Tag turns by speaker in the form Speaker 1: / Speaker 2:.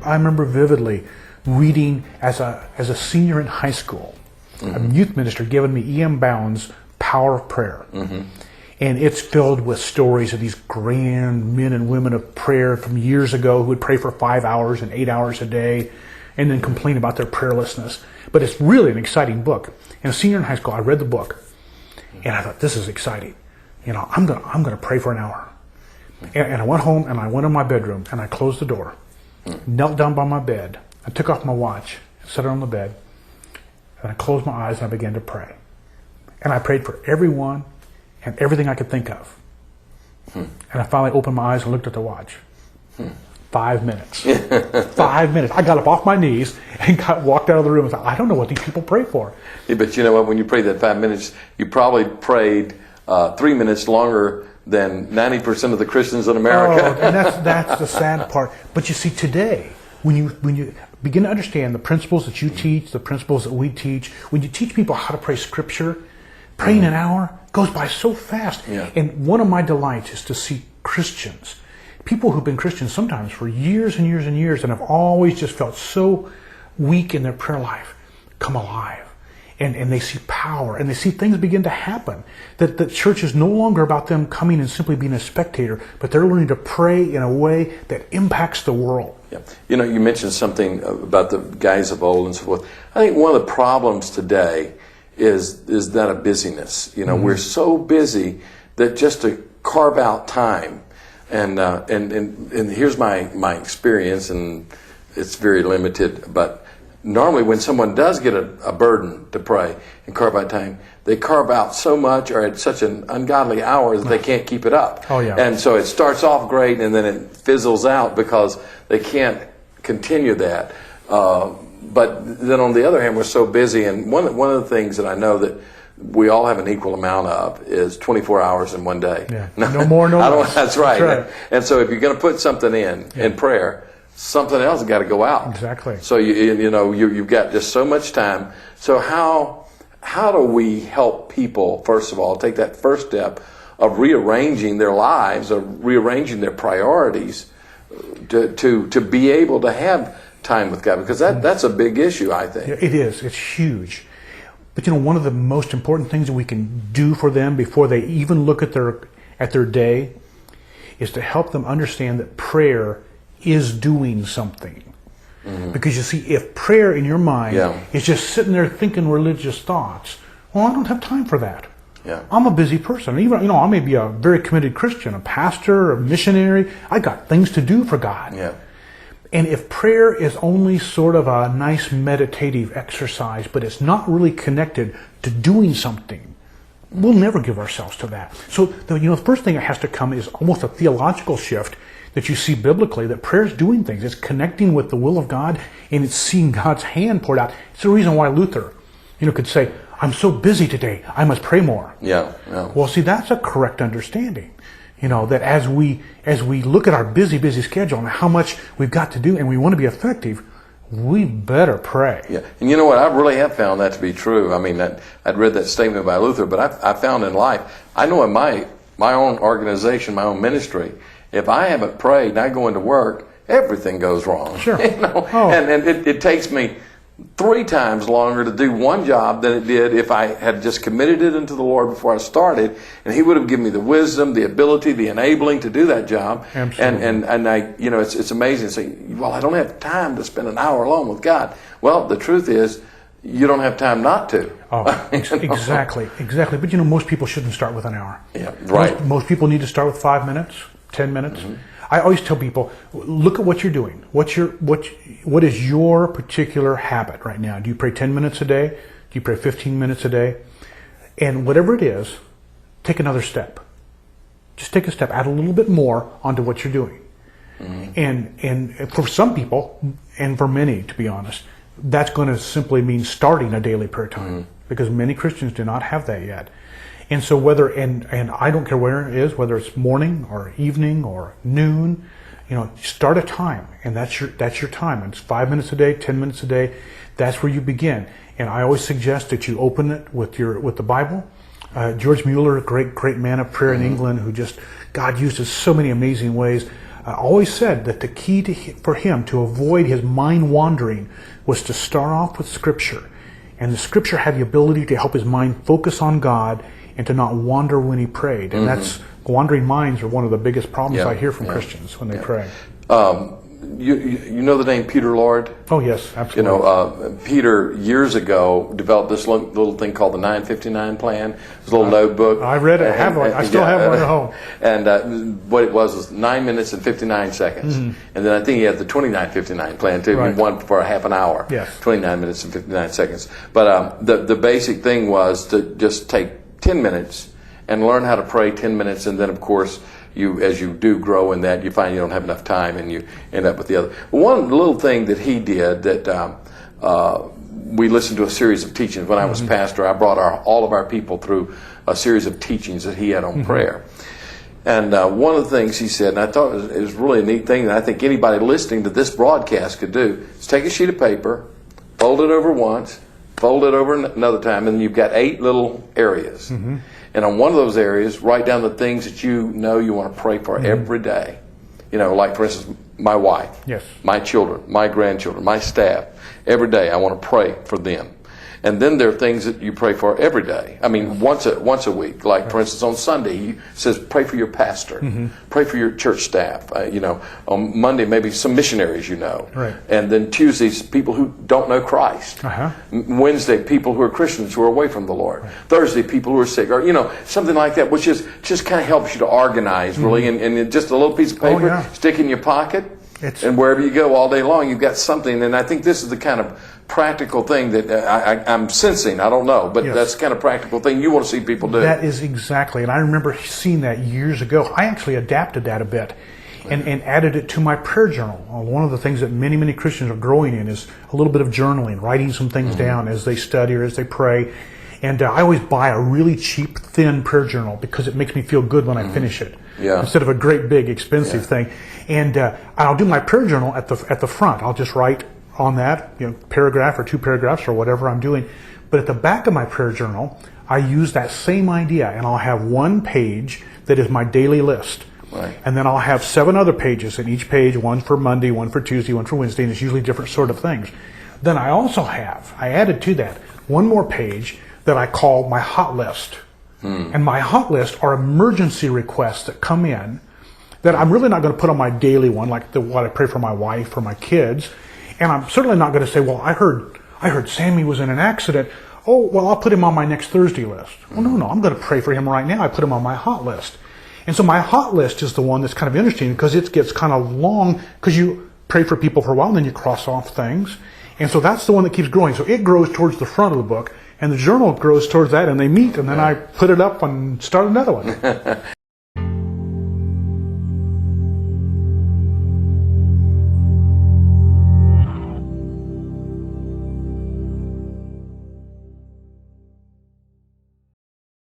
Speaker 1: I remember vividly reading as a senior in high school, a youth minister giving me E.M. Bounds' Power of Prayer. And it's filled with stories of these grand men and women of prayer from years ago who would pray for 5 hours and 8 hours a day and then complain about their prayerlessness. But it's really an exciting book. And a senior in high school, I read the book and I thought, this is exciting. I'm gonna pray for an hour. And I went home and I went in my bedroom and I closed the door, knelt down by my bed, I took off my watch, set it on the bed, and I closed my eyes and I began to pray. And I prayed for everyone and everything I could think of. And I finally opened my eyes and looked at the watch. 5 minutes. 5 minutes. I got up off my knees and walked out of the room and thought, I don't know what these people pray for.
Speaker 2: Yeah, but you know what? When you prayed that 5 minutes, you probably prayed 3 minutes longer than 90% of the Christians in America.
Speaker 1: Oh, and that's the sad part. But you see, today, when you begin to understand the principles that you teach, the principles that we teach, when you teach people how to pray Scripture, praying an hour goes by so fast.
Speaker 2: Yeah.
Speaker 1: And one of my delights is to see Christians, people who've been Christians sometimes for years and years and years and have always just felt so weak in their prayer life, come alive. And they see power and they see things begin to happen. That the church is no longer about them coming and simply being a spectator, but they're learning to pray in a way that impacts the world.
Speaker 2: Yeah. You mentioned something about the guys of old and so forth. I think one of the problems today is that of busyness. We're so busy that just to carve out time, and here's my experience, and it's very limited, but normally when someone does get a burden to pray and carve out time, they carve out so much or at such an ungodly hour that they can't keep it up.
Speaker 1: Oh, yeah.
Speaker 2: And so it starts off great and then it fizzles out because they can't continue that. But then on the other hand, we're so busy, and one of the things that I know that we all have an equal amount of is 24 hours in one day.
Speaker 1: Yeah. No more, no less.
Speaker 2: That's right.
Speaker 1: That's right.
Speaker 2: And so if you're going to put something in prayer, something else has got to go out.
Speaker 1: Exactly.
Speaker 2: So you've got just so much time. So how do we help people, first of all, take that first step of rearranging their lives, of rearranging their priorities to be able to have time with God? Because that's a big issue, I think.
Speaker 1: Yeah, it is. It's huge. But one of the most important things that we can do for them before they even look at their day is to help them understand that prayer is doing something. Because you see, if prayer in your mind is just sitting there thinking religious thoughts, well, I don't have time for that.
Speaker 2: Yeah.
Speaker 1: I'm a busy person. Even I may be a very committed Christian, a pastor, a missionary. I got things to do for God.
Speaker 2: Yeah.
Speaker 1: And if prayer is only sort of a nice meditative exercise, but it's not really connected to doing something, we'll never give ourselves to that. So the first thing that has to come is almost a theological shift that you see biblically, that prayer is doing things. It's connecting with the will of God, and it's seeing God's hand poured out. It's the reason why Luther, could say, I'm so busy today, I must pray more.
Speaker 2: Yeah.
Speaker 1: Well, see, that's a correct understanding. That as we look at our busy schedule and how much we've got to do and we want to be effective, we better pray.
Speaker 2: Yeah. And you know what? I really have found that to be true. I mean, I'd read that statement by Luther, but I found in life, I know in my own organization, my own ministry, if I haven't prayed and I go into work, everything goes wrong.
Speaker 1: Sure.
Speaker 2: And it takes me 3 times longer to do one job than it did if I had just committed it into the Lord before I started, and He would have given me the wisdom, the ability, the enabling to do that job.
Speaker 1: Absolutely.
Speaker 2: And I, it's amazing to say, well, I don't have time to spend an hour alone with God. Well, the truth is, you don't have time not to.
Speaker 1: Oh, exactly. But most people shouldn't start with an hour.
Speaker 2: Yeah, right.
Speaker 1: Most people need to start with 5 minutes, 10 minutes. I always tell people, look at what you're doing. What is your particular habit right now? Do you pray 10 minutes a day? Do you pray 15 minutes a day? And whatever it is, take another step. Just take a step, add a little bit more onto what you're doing. And for some people, and for many, to be honest, that's going to simply mean starting a daily prayer time, because many Christians do not have that yet. And so and I don't care where it is, whether it's morning or evening or noon, start a time, and that's your time. It's 5 minutes a day, 10 minutes a day. That's where you begin. And I always suggest that you open it with the Bible. George Mueller, a great man of prayer in England, who God used in so many amazing ways. always said that the key for him to avoid his mind wandering was to start off with Scripture. And the Scripture had the ability to help his mind focus on God and to not wander when he prayed. And that's wandering minds are one of the biggest problems I hear from Christians when they pray.
Speaker 2: You know the name Peter Lord?
Speaker 1: Oh, yes, absolutely.
Speaker 2: You know, Peter years ago developed this little thing called the 959 plan. It's a little notebook.
Speaker 1: I read it. I still have one at home.
Speaker 2: And what it was 9 minutes and 59 seconds. And then I think he had the 2959 plan too.
Speaker 1: Right.
Speaker 2: One for a half an hour.
Speaker 1: Yes.
Speaker 2: 29 minutes and 59 seconds. But the basic thing was to just take 10 minutes and learn how to pray 10 minutes, and then of course as you do grow in that, you find you don't have enough time and you end up with the other. One little thing that he did that we listened to a series of teachings. When I was pastor, I brought all of our people through a series of teachings that he had on prayer. And one of the things he said, and I thought it was really a neat thing that I think anybody listening to this broadcast could do, is take a sheet of paper, fold it over once, fold it over another time, and you've got 8 little areas. And on one of those areas, write down the things that you know you want to pray for every day. You know, like for instance, my wife, my children, my grandchildren, my staff. Every day I want to pray for them. And then there are things that you pray for every day. I mean, once a week. Like for instance, on Sunday, he says pray for your pastor, pray for your church staff. You know, on Monday maybe some missionaries you know, and then Tuesdays people who don't know Christ. Wednesday people who are Christians who are away from the Lord. Thursday people who are sick, or you know, something like that, which is just kind of helps you to organize really, and just a little piece of paper, stick in your pocket. And wherever you go all day long, you've got something. And I think this is the kind of practical thing that I'm sensing. I don't know, but that's the kind of practical thing you want to see people do.
Speaker 1: That is exactly. And I remember seeing that years ago. I actually adapted that a bit and added it to my prayer journal. One of the things that many, many Christians are growing in is a little bit of journaling, writing some things down as they study or as they pray. And I always buy a really cheap, thin prayer journal because it makes me feel good when I finish it. Instead of a great, big, expensive thing. And I'll do my prayer journal at the front. I'll just write on that, you know, paragraph or 2 paragraphs or whatever I'm doing. But at the back of my prayer journal, I use that same idea, and I'll have one page that is my daily list. And then I'll have 7 other pages, and each page, one for Monday, one for Tuesday, one for Wednesday, and it's usually different sort of things. Then I also I added to that, one more page that I call my hot list. And my hot list are emergency requests that come in that I'm really not going to put on my daily one, like what I pray for my wife or my kids. And I'm certainly not going to say, well, I heard Sammy was in an accident. Oh, well, I'll put him on my next Thursday list. Well, no, I'm going to pray for him right now. I put him on my hot list. And so my hot list is the one that's kind of interesting because it gets kind of long because you pray for people for a while and then you cross off things. And so that's the one that keeps growing. So it grows towards the front of the book and the journal grows towards that and they meet and then I put it up and start another one.